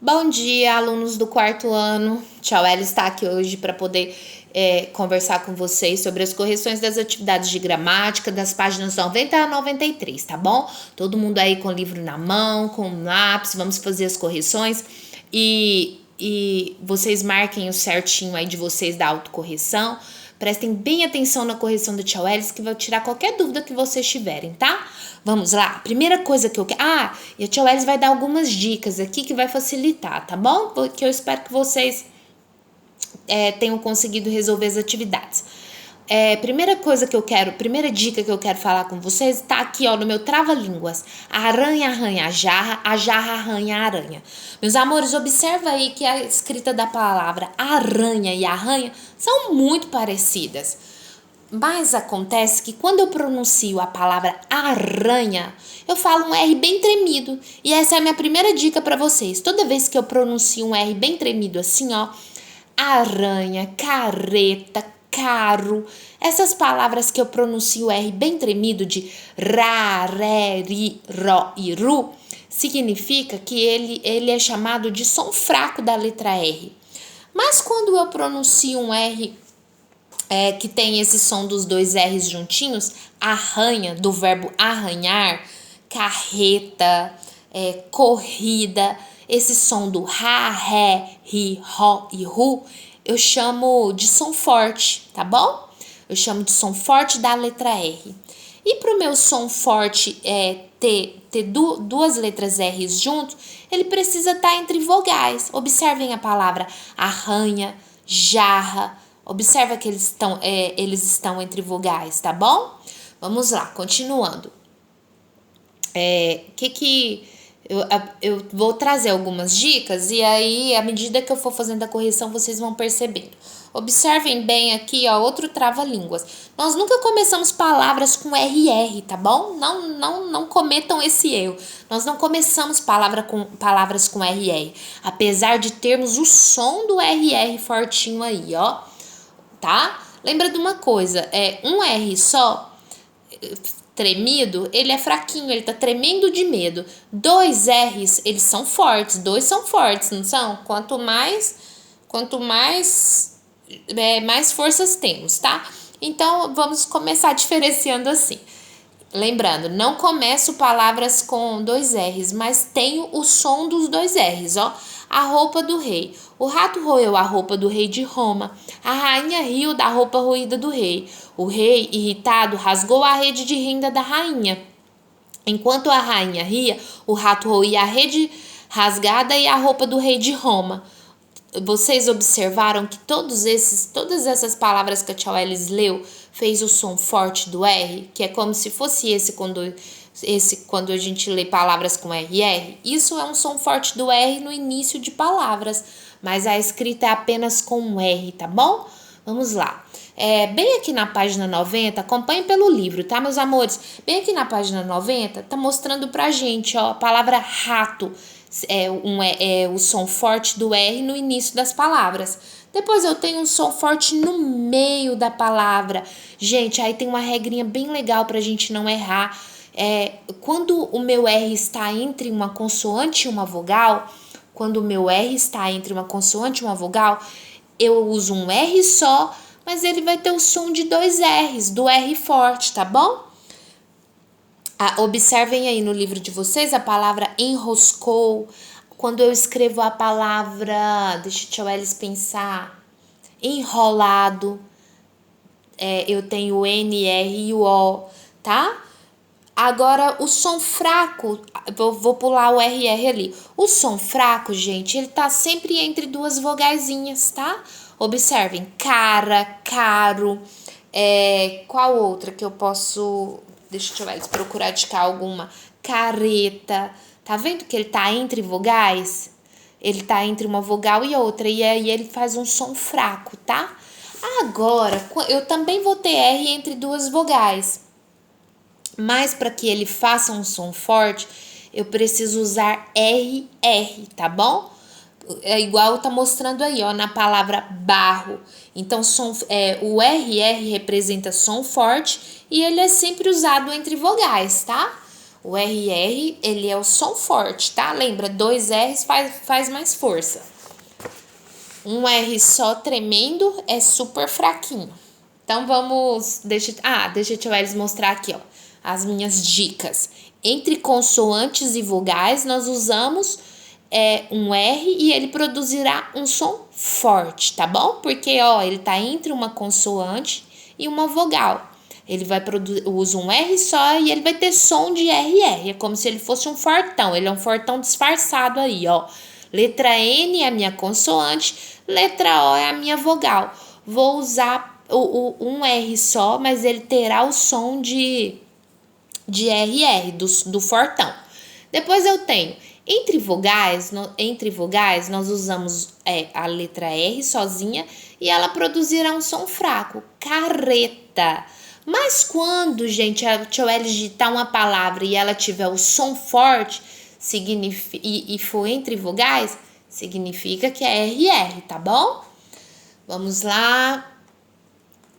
Bom dia, alunos do quarto ano. Tchau, ela está aqui hoje para poder conversar com vocês sobre as correções das atividades de gramática das páginas 90 a 93, tá bom? Todo mundo aí com o livro na mão, com um lápis, vamos fazer as correções e vocês marquem o certinho aí de vocês da autocorreção. Prestem bem atenção na correção do Tia Welles, que vai tirar qualquer dúvida que vocês tiverem, tá? Vamos lá. Primeira coisa que eu quero... e a Tia Welles vai dar algumas dicas aqui que vai facilitar, tá bom? Porque eu espero que vocês tenham conseguido resolver as atividades. Primeira dica que eu quero falar com vocês tá aqui, ó, no meu trava-línguas. A aranha arranha a jarra arranha a aranha. Meus amores, observa aí que a escrita da palavra aranha e arranha são muito parecidas. Mas acontece que quando eu pronuncio a palavra aranha, eu falo um R bem tremido. E essa é a minha primeira dica para vocês. Toda vez que eu pronuncio um R bem tremido assim, ó, aranha, carreta, carro, essas palavras que eu pronuncio R bem tremido de ra, ré, ri, ró e ru, significa que ele é chamado de som fraco da letra R. Mas quando eu pronuncio um R que tem esse som dos dois R's juntinhos, arranha, do verbo arranhar, carreta, corrida, esse som do ra, ré, ri, ró e ru, eu chamo de som forte, tá bom? Eu chamo de som forte da letra R. E para o meu som forte ter duas letras R's junto, ele precisa estar entre vogais. Observem a palavra arranha, jarra. Observa que eles estão entre vogais, tá bom? Vamos lá, continuando. Eu vou trazer algumas dicas e aí, à medida que eu for fazendo a correção, vocês vão percebendo. Observem bem aqui, ó, outro trava-línguas. Nós nunca começamos palavras com RR, tá bom? Não cometam esse erro. Nós não começamos palavras com RR, apesar de termos o som do RR fortinho aí, ó, tá? Lembra de uma coisa, um R só tremido, ele é fraquinho, ele tá tremendo de medo. Dois R's, eles são fortes, dois são fortes, não são? Quanto mais mais forças temos, tá? Então, vamos começar diferenciando assim. Lembrando, não começo palavras com dois R's, mas tenho o som dos dois R's, ó. A roupa do rei. O rato roeu a roupa do rei de Roma. A rainha riu da roupa roída do rei. O rei, irritado, rasgou a rede de renda da rainha. Enquanto a rainha ria, o rato roía a rede rasgada e a roupa do rei de Roma. Vocês observaram que todas essas palavras que a Tia Welles leu fez o som forte do R, que é como se fosse esse quando a gente lê palavras com RR. Isso é um som forte do R no início de palavras, mas a escrita é apenas com um R, tá bom? Vamos lá. Bem aqui na página 90, acompanhe pelo livro, tá, meus amores? Bem aqui na página 90, tá mostrando pra gente, ó, a palavra rato. O som forte do R no início das palavras. Depois eu tenho um som forte no meio da palavra. Gente, aí tem uma regrinha bem legal pra gente não errar. Quando o meu R está entre uma consoante e uma vogal, eu uso um R só, mas ele vai ter o som de dois R's, do R forte, tá bom? Observem aí no livro de vocês a palavra enroscou. Quando eu escrevo a palavra, deixa eu eles pensar, enrolado, eu tenho o N, R e o O, tá? Agora, o som fraco, vou pular o RR ali. O som fraco, gente, ele tá sempre entre duas vogaizinhas, tá? Observem, cara, caro, qual outra que eu posso... Deixa eu ver, procurar de cá alguma. Careta. Tá vendo que ele tá entre vogais? Ele tá entre uma vogal e outra. E aí ele faz um som fraco, tá? Agora, eu também vou ter R entre duas vogais. Mas para que ele faça um som forte, eu preciso usar RR, tá bom? É igual tá mostrando aí, ó, na palavra barro. Então, o RR representa som forte e ele é sempre usado entre vogais, tá? O RR, ele é o som forte, tá? Lembra, 2 R's faz mais força. Um R só tremendo é super fraquinho. Então, deixa eu te mostrar aqui, ó, as minhas dicas. Entre consoantes e vogais, nós usamos um R e ele produzirá um som forte, tá bom? Porque, ó, ele tá entre uma consoante e uma vogal. Ele vai usa um R só e ele vai ter som de RR. É como se ele fosse um fortão. Ele é um fortão disfarçado aí, ó. Letra N é a minha consoante, letra O é a minha vogal. Vou usar um R só, mas ele terá o som de RR, do fortão. Depois eu tenho, entre vogais nós usamos a letra R sozinha e ela produzirá um som fraco, carreta. Mas quando, gente, a tia Welly digitar uma palavra e ela tiver o som forte e for entre vogais, significa que é RR, tá bom? Vamos lá.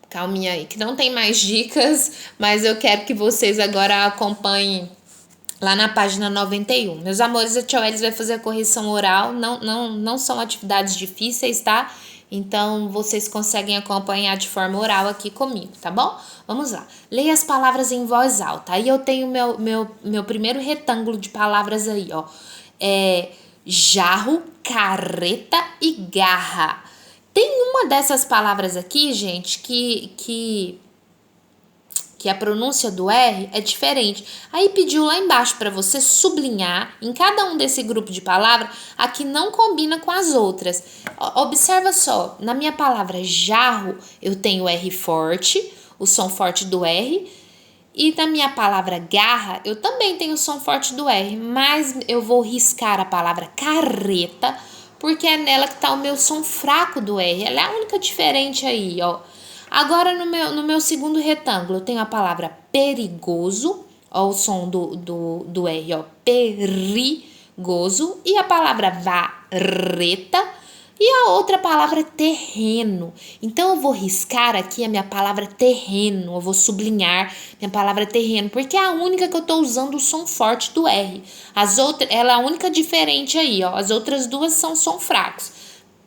Calminha aí, que não tem mais dicas, mas eu quero que vocês agora acompanhem lá na página 91. Meus amores, a tia Welly vai fazer a correção oral, não são atividades difíceis, tá? Então, vocês conseguem acompanhar de forma oral aqui comigo, tá bom? Vamos lá. Leia as palavras em voz alta. Aí eu tenho meu primeiro retângulo de palavras aí, ó. Jarro, carreta e garra. Tem uma dessas palavras aqui, gente, que a pronúncia do R é diferente. Aí pediu lá embaixo para você sublinhar em cada um desse grupo de palavras a que não combina com as outras. Observa só, na minha palavra jarro, eu tenho R forte, o som forte do R. E na minha palavra garra, eu também tenho o som forte do R, mas eu vou riscar a palavra carreta, porque é nela que tá o meu som fraco do R. Ela é a única diferente aí, ó. Agora, no meu segundo retângulo, eu tenho a palavra perigoso, ó, o som do R, ó, perigoso, e a palavra vareta, e a outra palavra é terreno. Então, eu vou riscar aqui a minha palavra terreno, eu vou sublinhar minha palavra terreno, porque é a única que eu tô usando o som forte do R. As outras, ela é a única diferente aí, ó, as outras duas são som fracos.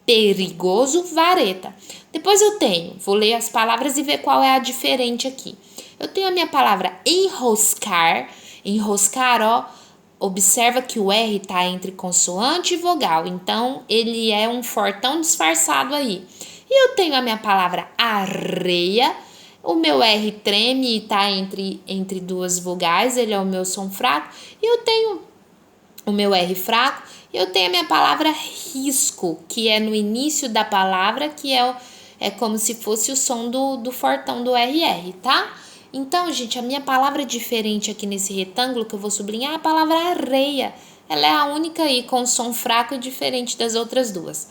Perigoso, vareta. Depois eu tenho, vou ler as palavras e ver qual é a diferente aqui. Eu tenho a minha palavra enroscar. Enroscar, ó, observa que o R está entre consoante e vogal. Então, ele é um fortão disfarçado aí. E eu tenho a minha palavra areia. O meu R treme e está entre duas vogais. Ele é o meu som fraco. E eu tenho o meu R fraco. Eu tenho a minha palavra risco, que é no início da palavra, que é como se fosse o som do fortão do RR, tá? Então, gente, a minha palavra diferente aqui nesse retângulo que eu vou sublinhar é a palavra areia. Ela é a única aí com som fraco e diferente das outras duas.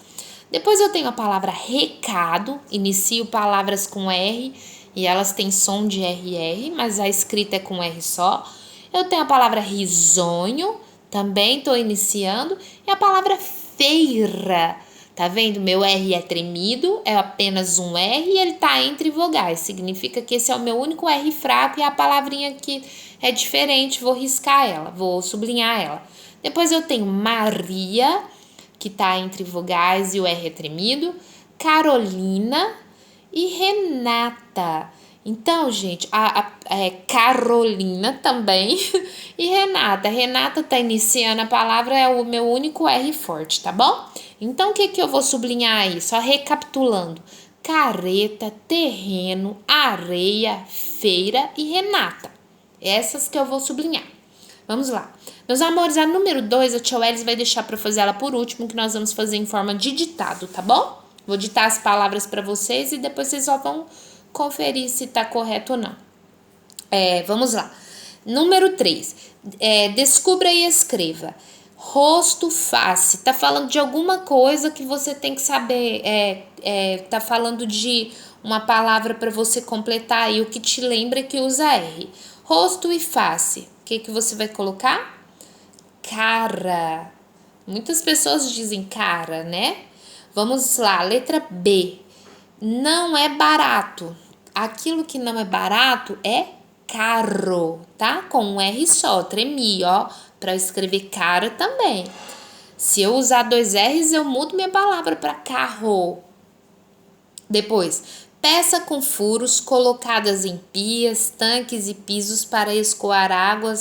Depois eu tenho a palavra recado, inicio palavras com R e elas têm som de RR, mas a escrita é com R só. Eu tenho a palavra risonho, também estou iniciando, e a palavra feira. Tá vendo? Meu R é tremido, é apenas um R e ele tá entre vogais. Significa que esse é o meu único R fraco e a palavrinha aqui é diferente, vou riscar ela, vou sublinhar ela. Depois eu tenho Maria, que tá entre vogais e o R é tremido, Carolina e Renata. Então, gente, Carolina também e Renata. Renata tá iniciando a palavra, é o meu único R forte, tá bom? Então, o que eu vou sublinhar aí? Só recapitulando. Carreta, terreno, areia, feira e Renata. Essas que eu vou sublinhar. Vamos lá. Meus amores, a número 2, a tia Welly vai deixar para fazer ela por último, que nós vamos fazer em forma de ditado, tá bom? Vou ditar as palavras para vocês e depois vocês só vão conferir se tá correto ou não. Vamos lá. Número 3. Descubra e escreva. Rosto, face. Tá falando de alguma coisa que você tem que saber. Tá falando de uma palavra para você completar aí o que te lembra que usa R. Rosto e face. O que você vai colocar? Cara. Muitas pessoas dizem cara, né? Vamos lá, letra B. Não é barato. Aquilo que não é barato é carro, tá? Com um R só, tremi, ó, para escrever caro também. Se eu usar 2 R's, eu mudo minha palavra para carro. Depois, peça com furos colocadas em pias, tanques e pisos para escoar água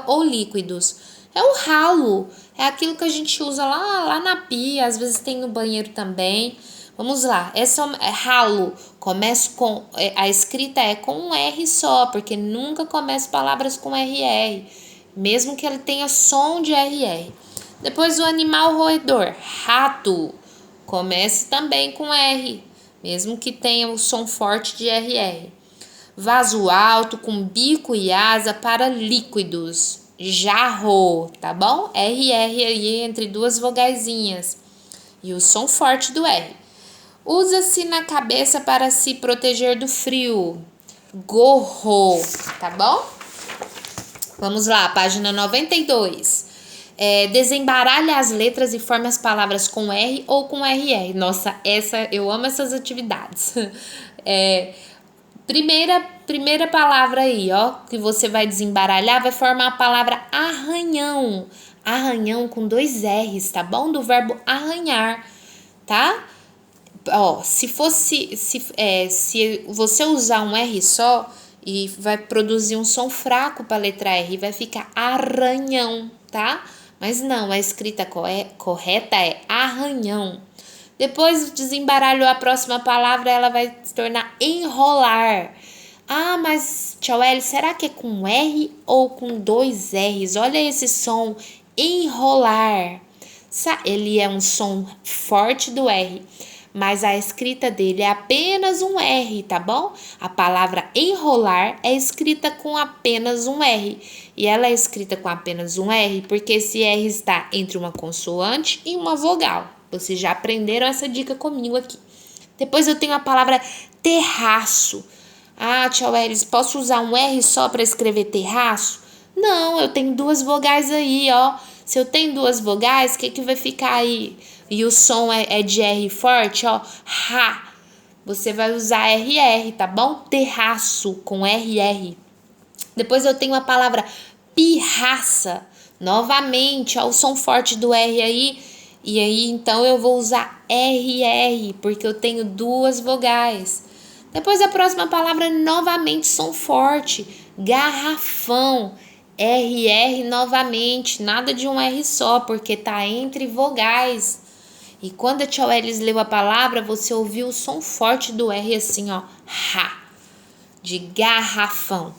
ou líquidos. É o ralo, é aquilo que a gente usa lá na pia, às vezes tem no banheiro também. Vamos lá, essa é ralo, começa com, a escrita é com um R só, porque nunca começa palavras com RR, mesmo que ele tenha som de RR. Depois o animal roedor, rato, comece também com R, mesmo que tenha o som forte de RR. Vaso alto com bico e asa para líquidos, jarro, tá bom? RR aí entre 2 vogaizinhas e o som forte do R. Usa-se na cabeça para se proteger do frio, gorro, tá bom? Vamos lá, página 92. Desembaralhe as letras e forme as palavras com R ou com RR. Nossa, eu amo essas atividades. Primeira palavra aí, ó, que você vai desembaralhar, vai formar a palavra arranhão. Arranhão com 2 R's, tá bom? Do verbo arranhar, tá? Ó, se você usar um R só e vai produzir um som fraco para a letra R, vai ficar arranhão, tá? Mas não, a escrita correta é arranhão. Depois desembaralhou a próxima palavra, ela vai se tornar enrolar. Ah, mas, Tchau L, será que é com R ou com 2 R's? Olha esse som, enrolar. Ele é um som forte do R, mas a escrita dele é apenas um R, tá bom? A palavra enrolar é escrita com apenas um R. E ela é escrita com apenas um R porque esse R está entre uma consoante e uma vogal. Vocês já aprenderam essa dica comigo aqui. Depois eu tenho a palavra terraço. Ah, Tchau Elis, posso usar um R só para escrever terraço? Não, eu tenho 2 vogais aí, ó. Se eu tenho 2 vogais, o que vai ficar aí? E o som é de R forte, ó. Ra. Você vai usar RR, tá bom? Terraço com RR. Depois eu tenho a palavra pirraça. Novamente, ó, o som forte do R aí. E aí, então, eu vou usar RR, porque eu tenho 2 vogais. Depois a próxima palavra, novamente, som forte. Garrafão. RR novamente, nada de um R só, porque tá entre vogais. E quando a Tchau Elis leu a palavra, você ouviu o som forte do R assim, ó. Ra. De garrafão.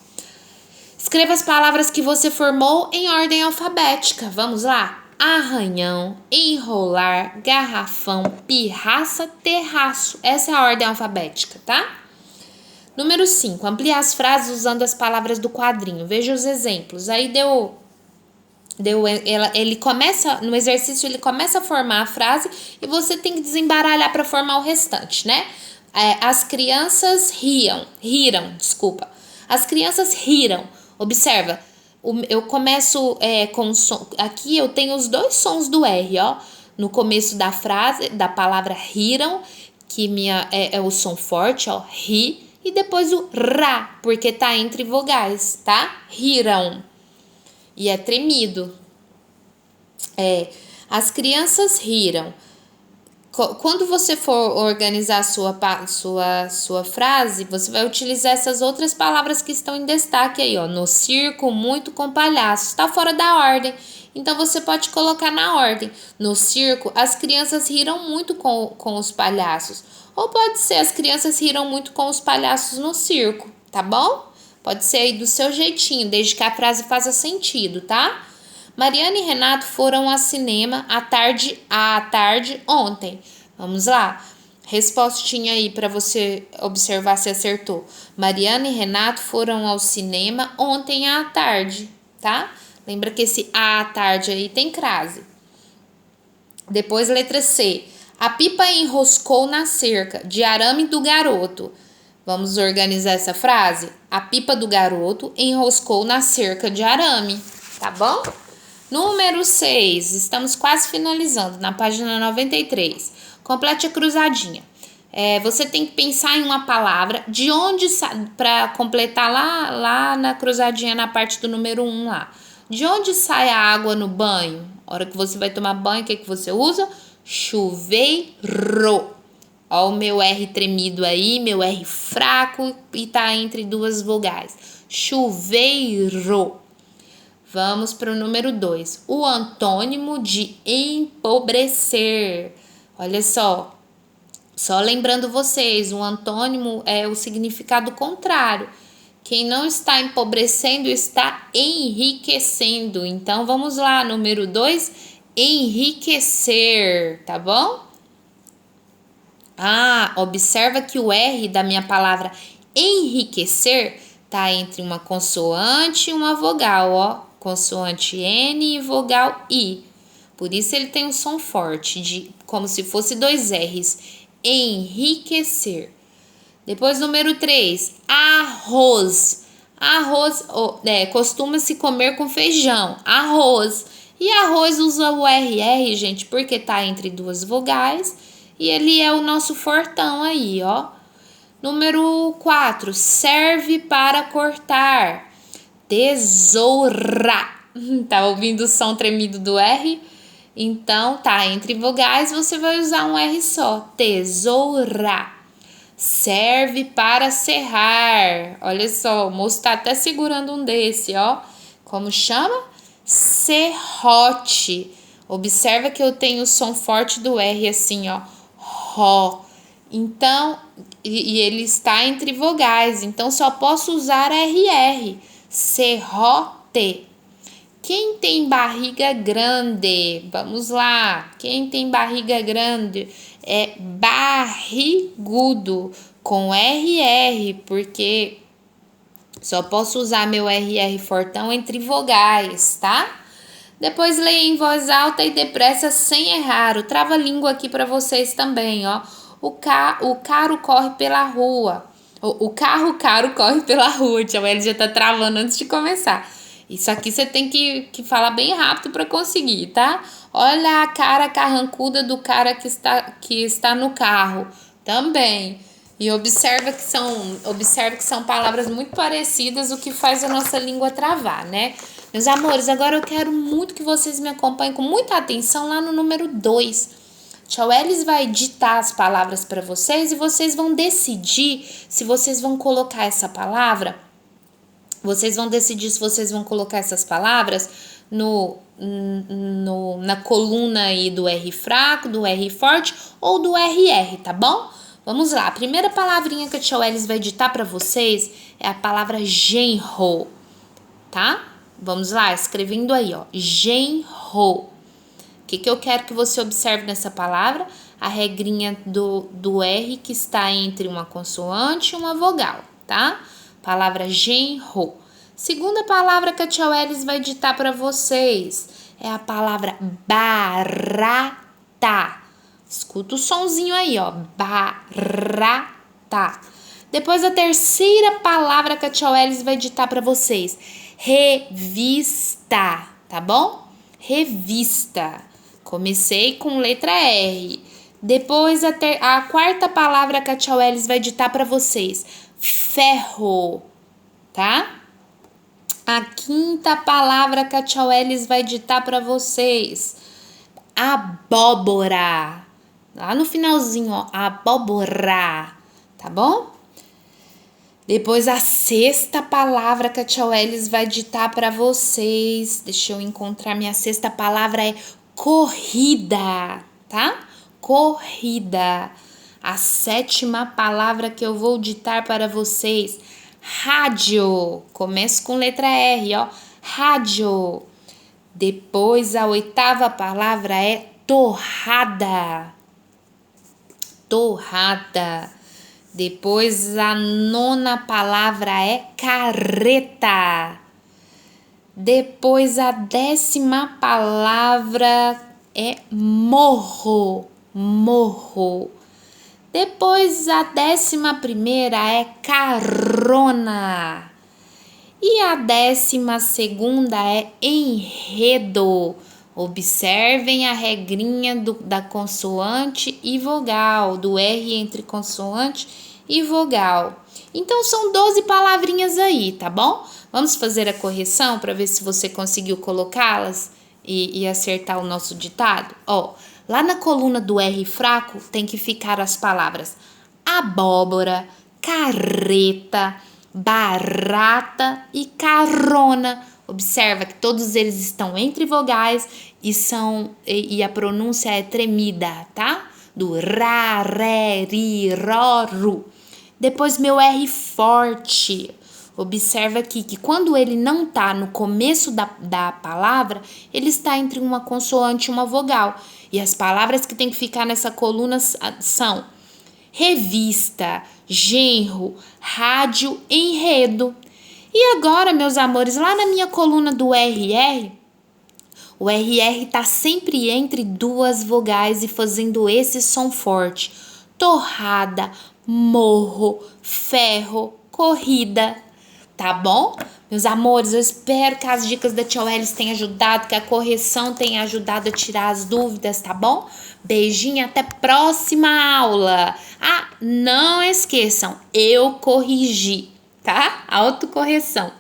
Escreva as palavras que você formou em ordem alfabética. Vamos lá? Arranhão, enrolar, garrafão, pirraça, terraço. Essa é a ordem alfabética, tá? Número 5. Amplie as frases usando as palavras do quadrinho. Veja os exemplos. Aí ele começa, no exercício ele começa a formar a frase e você tem que desembaralhar para formar o restante, né? As crianças riram. As crianças riram. Observa. Eu começo com o som. Aqui eu tenho os 2 sons do R, ó. No começo da frase, da palavra riram, que é o som forte, ó. Ri. E depois o ra, porque tá entre vogais, tá? Riram. E é tremido. As crianças riram. Quando você for organizar a sua frase, você vai utilizar essas outras palavras que estão em destaque aí, ó. No circo, muito com palhaços. Tá fora da ordem. Então, você pode colocar na ordem. No circo, as crianças riram muito com os palhaços. Ou pode ser, as crianças riram muito com os palhaços no circo, tá bom? Pode ser aí do seu jeitinho, desde que a frase faça sentido, tá? Mariana e Renato foram ao cinema à tarde ontem. Vamos lá? Respostinha aí para você observar se acertou. Mariana e Renato foram ao cinema ontem à tarde, tá? Lembra que esse à tarde aí tem crase. Depois, letra C. A pipa enroscou na cerca de arame do garoto. Vamos organizar essa frase? A pipa do garoto enroscou na cerca de arame, tá bom? Número 6, estamos quase finalizando, na página 93. Complete a cruzadinha. Você tem que pensar em uma palavra de onde para completar lá na cruzadinha na parte do número 1 lá. De onde sai a água no banho? A hora que você vai tomar banho, o que você usa? Chuveiro. Ó o meu R tremido aí, meu R fraco e tá entre duas vogais. Chuveiro. Vamos para o número 2. O antônimo de empobrecer. Olha só. Só lembrando vocês, o antônimo é o significado contrário. Quem não está empobrecendo está enriquecendo. Então, vamos lá, número 2, enriquecer, tá bom? Observa que o R da minha palavra enriquecer tá entre uma consoante e uma vogal, ó. Consoante N e vogal I. Por isso ele tem um som forte, como se fosse 2 R's. Enriquecer. Depois, número 3, arroz. Arroz costuma-se comer com feijão. Arroz. E arroz usa o RR, gente, porque tá entre duas vogais. E ele é o nosso fortão aí, ó. Número 4, serve para cortar. Tesoura. Tá ouvindo o som tremido do R? Então, tá entre vogais, você vai usar um R só. Tesoura. Serve para serrar. Olha só, o moço tá até segurando um desse, ó. Como chama? Serrote. Observa que eu tenho o som forte do R assim, ó. Ró. Então, e ele está entre vogais, então só posso usar RR. Serrote. Quem tem barriga grande? Vamos lá. Quem tem barriga grande é barrigudo com RR, porque só posso usar meu RR fortão entre vogais, tá? Depois leia em voz alta e depressa sem errar. O trava-língua aqui para vocês também, ó. O carro corre pela rua. O carro caro corre pela rua. Tia Welly já tá travando antes de começar. Isso aqui você tem que falar bem rápido para conseguir, tá? Olha a cara carrancuda do cara que está no carro. Também. E observe que são palavras muito parecidas, o que faz a nossa língua travar, né? Meus amores, agora eu quero muito que vocês me acompanhem com muita atenção lá no número 2. Tia Welly vai ditar as palavras para vocês e vocês vão decidir se vocês vão colocar essa palavra. Vocês vão decidir se vocês vão colocar essas palavras na coluna aí do R fraco, do R forte ou do RR, tá bom? Vamos lá, a primeira palavrinha que a tia Welly vai ditar para vocês é a palavra genro, tá? Vamos lá, escrevendo aí, ó, genro. O que eu quero que você observe nessa palavra? A regrinha do R que está entre uma consoante e uma vogal, tá? Palavra genro. Segunda palavra que a tia Welly vai ditar para vocês é a palavra barata. Escuta o sonzinho aí, ó. Barata. Depois a terceira palavra que a tia Welly vai ditar para vocês. Revista, tá bom? Revista. Comecei com letra R. Depois a quarta palavra que a tia Welly vai ditar para vocês. Ferro, tá? A quinta palavra que a tia Welly vai ditar para vocês. Abóbora. Lá no finalzinho, ó, abóbora, tá bom? Depois a sexta palavra que a tia Welly vai ditar para vocês. Deixa eu encontrar minha sexta palavra, é corrida, tá? Corrida. A sétima palavra que eu vou ditar para vocês, rádio. Começo com letra R, ó. Rádio. Depois a oitava palavra é torrada. Torrada. Depois a nona palavra é carreta. Depois a 10ª palavra é morro. Morro. Depois a 11ª é carona. E a 12ª é enredo. Observem a regrinha da consoante e vogal, do R entre consoante e vogal. Então, são 12 palavrinhas aí, tá bom? Vamos fazer a correção para ver se você conseguiu colocá-las e acertar o nosso ditado? Ó, lá na coluna do R fraco tem que ficar as palavras abóbora, carreta, barata e carona. Observa que todos eles estão entre vogais e a pronúncia é tremida, tá? Do ra, ré, ri, ró, ru. Depois meu R forte. Observa aqui que quando ele não está no começo da palavra, ele está entre uma consoante e uma vogal. E as palavras que tem que ficar nessa coluna são revista, genro, rádio, enredo. E agora, meus amores, lá na minha coluna do RR, o RR está sempre entre duas vogais e fazendo esse som forte. Torrada, morro, ferro, corrida. Tá bom? Meus amores, eu espero que as dicas da Tia Welles tenham ajudado, que a correção tenha ajudado a tirar as dúvidas, tá bom? Beijinho, até próxima aula. Ah, não esqueçam, eu corrigi, tá? Autocorreção.